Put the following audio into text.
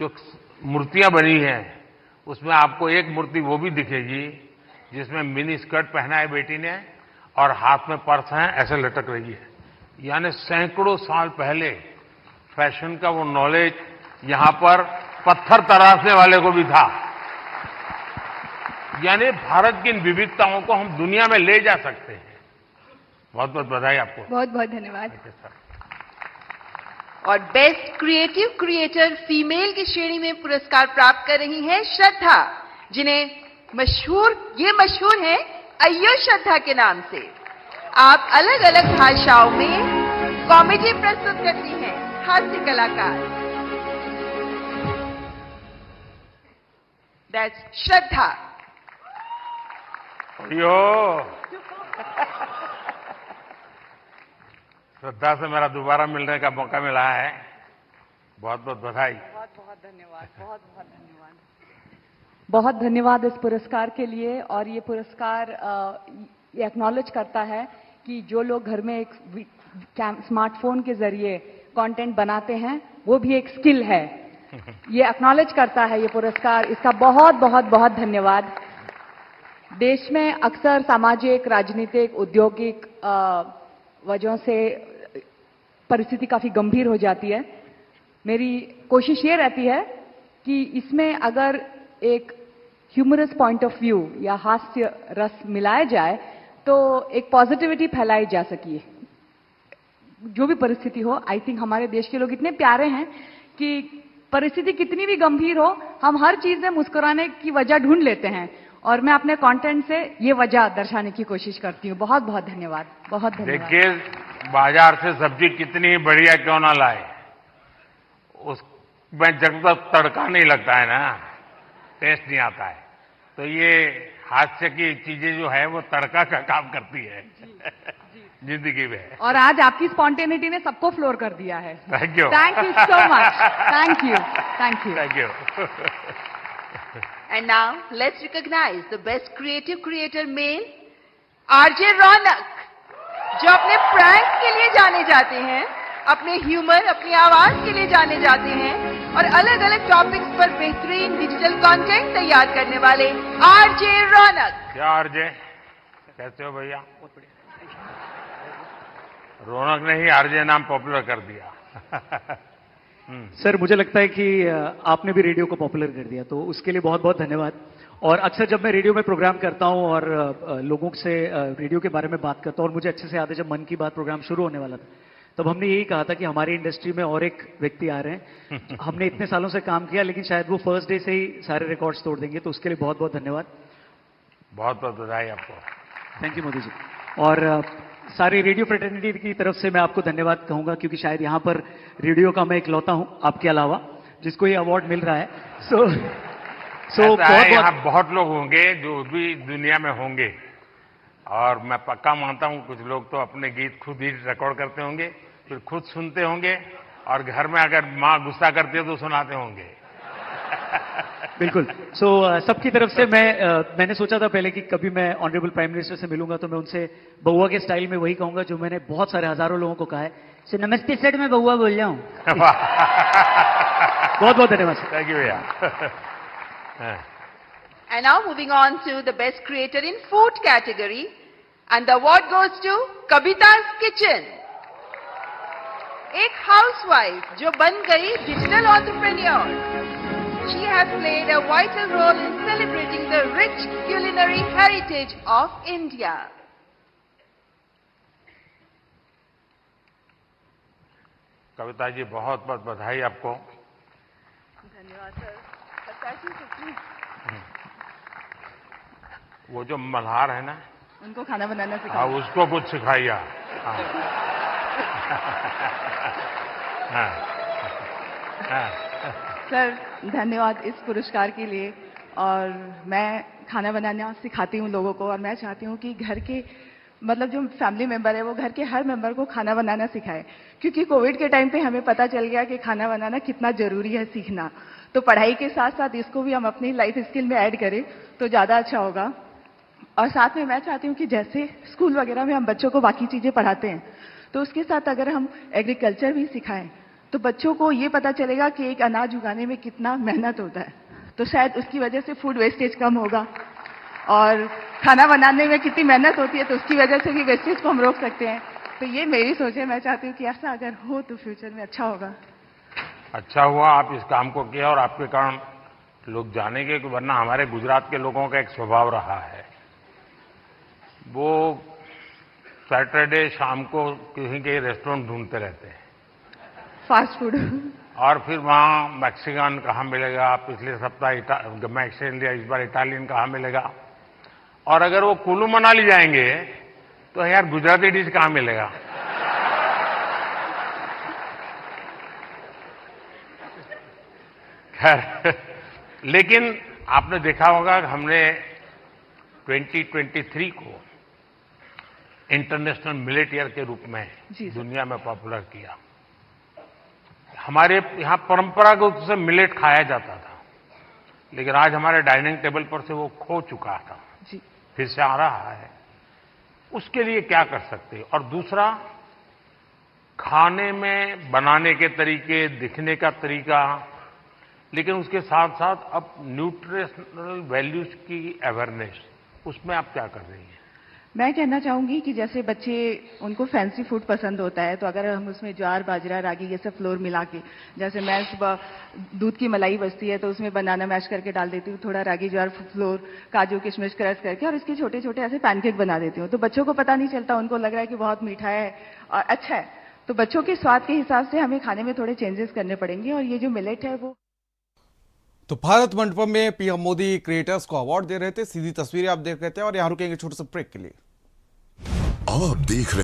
जो मूर्तियां बनी हैं उसमें आपको एक मूर्ति वो भी दिखेगी जिसमें मिनी स्कर्ट पहना है बेटी ने और हाथ में पर्स है, ऐसे लटक रही है। यानी सैकड़ों साल पहले फैशन का वो नॉलेज यहां पर पत्थर तराशने वाले को भी था। यानी भारत की इन विविधताओं को हम दुनिया में ले जा सकते हैं। बहुत बहुत बधाई आपको। बहुत बहुत धन्यवाद। और बेस्ट क्रिएटिव क्रिएटर फीमेल की श्रेणी में पुरस्कार प्राप्त कर रही हैं श्रद्धा, जिन्हें मशहूर है अय्यो श्रद्धा के नाम से। आप अलग अलग भाषाओं में कॉमेडी प्रस्तुत करती हैं, हास्य कलाकार। दैट्स श्रद्धा। अय्यो श्रद्धा से मेरा दोबारा मिलने का मौका मिला है। बहुत बहुत बधाई। बहुत बहुत धन्यवाद। बहुत धन्यवाद इस पुरस्कार के लिए। और ये पुरस्कार ये एक्नॉलेज करता है कि जो लोग घर में एक स्मार्टफोन के जरिए कंटेंट बनाते हैं वो भी एक स्किल है। ये एक्नॉलेज करता है ये पुरस्कार। इसका बहुत बहुत बहुत धन्यवाद। देश में अक्सर सामाजिक, राजनीतिक, औद्योगिक वजहों से परिस्थिति काफी गंभीर हो जाती है। मेरी कोशिश ये रहती है कि इसमें अगर एक ह्यूमरस पॉइंट ऑफ व्यू या हास्य रस मिलाया जाए तो एक पॉजिटिविटी फैलाई जा सके। जो भी परिस्थिति हो, आई थिंक हमारे देश के लोग इतने प्यारे हैं कि परिस्थिति कितनी भी गंभीर हो, हम हर चीज में मुस्कुराने की वजह ढूंढ लेते हैं। और मैं अपने कंटेंट से ये वजह दर्शाने की कोशिश करती हूँ। बहुत बहुत धन्यवाद। बहुत धन्यवाद। देखिए, बाजार से सब्जी कितनी बढ़िया क्यों ना लाए, उसमें जब तक तड़का नहीं लगता है ना, टेस्ट नहीं आता है। तो ये हास्य की चीजें जो है वो तड़का का काम करती है जिंदगी में। और आज आपकी स्पॉन्टेनिटी ने सबको फ्लोर कर दिया है। Thank you. Thank you so much. Thank you. Thank you. Thank you. And now let's recognize the best creative creator male, RJ Raunak, जो अपने प्रैंक के लिए जाने जाते हैं, अपने ह्यूमर, अपनी आवाज के लिए जाने जाते हैं और अलग अलग टॉपिक्स पर बेहतरीन डिजिटल कंटेंट तैयार करने वाले आरजे रौनक। क्या आरजे, कैसे हो भैया? रौनक ने ही आरजे नाम पॉपुलर कर दिया। सर, मुझे लगता है कि आपने भी रेडियो को पॉपुलर कर दिया, तो उसके लिए बहुत बहुत धन्यवाद। और अक्सर जब मैं रेडियो में प्रोग्राम करता हूं और लोगों से रेडियो के बारे में बात करता हूं, और मुझे अच्छे से याद है जब मन की बात प्रोग्राम शुरू होने वाला था, तब हमने यही कहा था कि हमारी इंडस्ट्री में और एक व्यक्ति आ रहे हैं। हमने इतने सालों से काम किया, लेकिन शायद वो फर्स्ट डे से ही सारे रिकॉर्ड्स तोड़ देंगे, तो उसके लिए बहुत बहुत धन्यवाद। बहुत बहुत बधाई आपको। Thank you Modi ji. और सारी रेडियो फ्रेटर्निटी की तरफ से मैं आपको धन्यवाद कहूंगा, क्योंकि शायद यहां पर रेडियो का मैं इकलौता हूं आपके अलावा जिसको ये अवार्ड मिल रहा है। यहाँ बहुत लोग होंगे जो भी दुनिया में होंगे, और मैं पक्का मानता हूं कुछ लोग तो अपने गीत खुद ही रिकॉर्ड करते होंगे, फिर खुद सुनते होंगे, और घर में अगर माँ गुस्सा करती है तो सुनाते होंगे। बिल्कुल। सबकी तरफ से मैंने सोचा था पहले कि कभी मैं ऑनरेबल प्राइम मिनिस्टर से मिलूंगा तो मैं उनसे बउआ के स्टाइल में वही कहूंगा जो मैंने बहुत सारे हजारों लोगों को कहा है, नमस्ते सर, मैं बउआ बोल रहा हूं। बहुत बहुत धन्यवाद। थैंक यू भैया। And now moving on to the best creator in food category, and the award goes to Kavita's Kitchen. एक हाउसवाइफ जो बन गई digital entrepreneur. She has played a vital role in celebrating the rich culinary heritage of India. Kavita ji, बहुत बहुत बधाई आपको। धन्यवाद sir. वो जो मल्हार है ना, उनको खाना बनाना हाँ, सिखाओ। उसको कुछ सिखाइए। सर, धन्यवाद इस पुरस्कार के लिए। और मैं खाना बनाना सिखाती हूँ लोगों को, और मैं चाहती हूँ कि घर के जो फैमिली मेंबर है वो घर के हर मेंबर को खाना बनाना सिखाए, क्योंकि कोविड के टाइम पे हमें पता चल गया कि खाना बनाना कितना जरूरी है सीखना। तो पढ़ाई के साथ साथ इसको भी हम अपनी लाइफ स्किल में ऐड करें तो ज्यादा अच्छा होगा। और साथ में मैं चाहती हूँ कि जैसे स्कूल वगैरह में हम बच्चों को बाकी चीजें पढ़ाते हैं, तो उसके साथ अगर हम एग्रीकल्चर भी सिखाएं तो बच्चों को ये पता चलेगा कि एक अनाज उगाने में कितना मेहनत होता है, तो शायद उसकी वजह से फूड वेस्टेज कम होगा। और खाना बनाने में कितनी मेहनत होती है, तो उसकी वजह से भी वेस्टेज को हम रोक सकते हैं। तो ये मेरी सोच है, मैं चाहती हूँ कि ऐसा अगर हो तो फ्यूचर में अच्छा होगा। अच्छा हुआ आप इस काम को किया और आपके कारण लोग जानेंगे, कि वरना हमारे गुजरात के लोगों का एक स्वभाव रहा है, वो सैटरडे शाम को कहीं के रेस्टोरेंट ढूंढते रहते हैं, फास्ट फूड। और फिर वहाँ मैक्सिकन कहाँ मिलेगा, पिछले सप्ताह मैक्सिकन लिया, इस बार इटालियन कहाँ मिलेगा। और अगर वो कुल्लू मनाली जाएंगे तो यार गुजराती डिश कहाँ मिलेगा। खैर, लेकिन आपने देखा होगा कि हमने 2023 को इंटरनेशनल मिलेट ईयर के रूप में दुनिया में पॉपुलर किया। हमारे यहाँ परंपरागत रूप से मिलेट खाया जाता था, लेकिन आज हमारे डाइनिंग टेबल पर से वो खो चुका था, फिर से आ रहा है। उसके लिए क्या कर सकते हैं? और दूसरा, खाने में बनाने के तरीके, दिखने का तरीका, लेकिन उसके साथ साथ अब न्यूट्रिशनल वैल्यूज की अवेयरनेस, उसमें आप क्या कर रही हैं? मैं कहना चाहूंगी कि जैसे बच्चे, उनको फैंसी फूड पसंद होता है, तो अगर हम उसमें ज्वार, बाजरा, रागी ये सब फ्लोर मिला के, जैसे मैं सुबह दूध की मलाई बचती है तो उसमें बनाना मैश करके डाल देती हूँ, थोड़ा रागी ज्वार फ्लोर, काजू किशमिश क्रश करके, और इसके छोटे छोटे ऐसे पैनकेक बना देती हूँ। तो बच्चों को पता नहीं चलता, उनको लग रहा है कि बहुत मीठा है और अच्छा है। तो बच्चों के स्वाद के हिसाब से हमें खाने में थोड़े चेंजेस करने पड़ेंगे। और ये जो मिलेट है वो, तो भारत मंडपम में पीएम मोदी क्रिएटर्स को अवार्ड दे रहे थे। सीधी तस्वीरें आप देख रहे थे और यहाँ रुकेंगे छोटे से ब्रेक के लिए। आप देख रहे